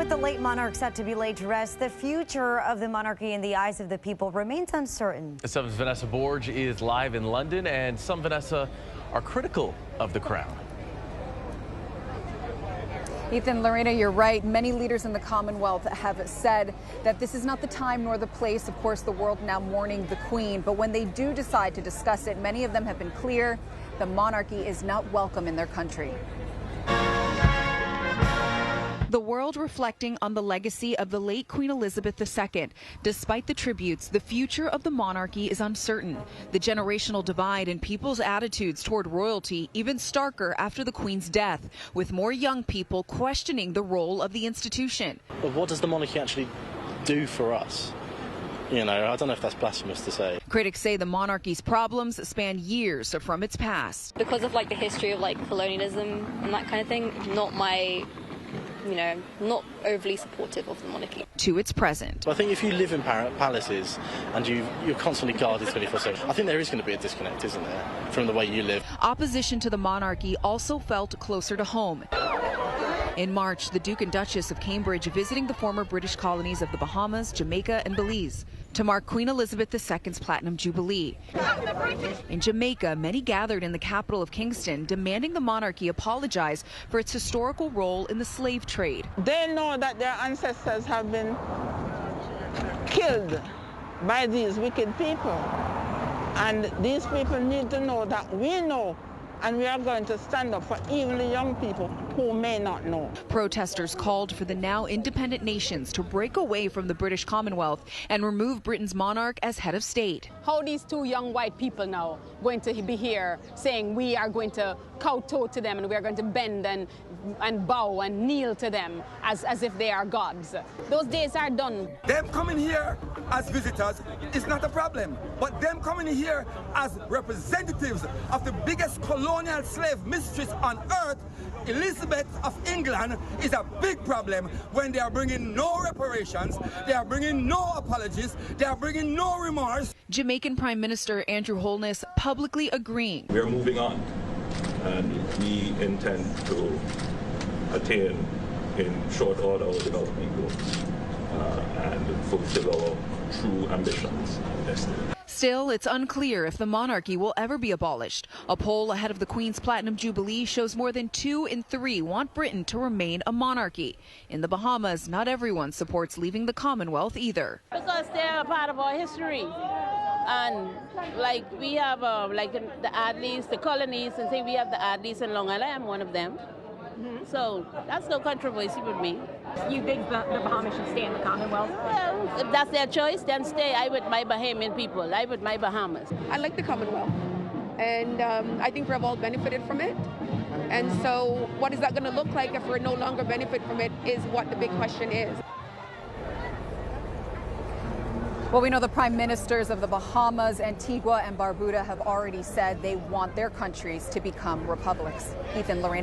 With the late monarch set to be laid to rest, the future of the monarchy in the eyes of the people remains uncertain. 7's Vanessa Borge is live in London, and some, Vanessa, are critical of the crown. Ethan, Lorena, you're right. Many leaders in the Commonwealth have said that this is not the time nor the place. Of course, the world now mourning the Queen. But when they do decide to discuss it, many of them have been clear the monarchy is not welcome in their country. The world reflecting on the legacy of the late Queen Elizabeth II. Despite the tributes, the future of the monarchy is uncertain. The generational divide in people's attitudes toward royalty even starker after the Queen's death, with more young people questioning the role of the institution. But what does the monarchy actually do for us? You know, I don't know if that's blasphemous to say. Critics say the monarchy's problems span years from its past. Because of the history of colonialism and that kind of thing, not overly supportive of the monarchy. To its present. I think if you live in palaces and you're constantly guarded 24/7, I think there is going to be a disconnect, isn't there, from the way you live. Opposition to the monarchy also felt closer to home. In March, the Duke and Duchess of Cambridge visiting the former British colonies of the Bahamas, Jamaica, and Belize to mark Queen Elizabeth II's Platinum Jubilee. In Jamaica, many gathered in the capital of Kingston, demanding the monarchy apologize for its historical role in the slave trade. They know that their ancestors have been killed by these wicked people. And these people need to know that we know, and we are going to stand up for even the young people who may not know. Protesters called for the now independent nations to break away from the British Commonwealth and remove Britain's monarch as head of state. How these two young white people now going to be here saying we are going to kowtow to them and we are going to bend and bow and kneel to them as if they are gods. Those days are done. Them coming here as visitors is not a problem, but them coming here as representatives of the biggest colonial slave mistress on earth, Elizabeth of England, is a big problem when they are bringing no reparations, they are bringing no apologies, they are bringing no remorse. Jamaican Prime Minister Andrew Holness publicly agreeing. We are moving on, and we intend to attain in short order our development goals and fulfill our true ambitions and destiny. Still, it's unclear if the monarchy will ever be abolished. A poll ahead of the Queen's Platinum Jubilee shows more than 2 in 3 want Britain to remain a monarchy. In the Bahamas, not everyone supports leaving the Commonwealth either. Because they're a part of our history. And we have the Adleys, the colonies, and say we have the Adleys in Long Island. I am one of them. So that's no controversy with me. You think the Bahamas should stay in the Commonwealth? Well, if that's their choice, then stay. I with my Bahamian people. I with my Bahamas. I like the Commonwealth, and I think we've all benefited from it. And so what is that going to look like if we're no longer benefit from it is what the big question is. Well, we know the prime ministers of the Bahamas, Antigua, and Barbuda have already said they want their countries to become republics. Ethan, Lorena.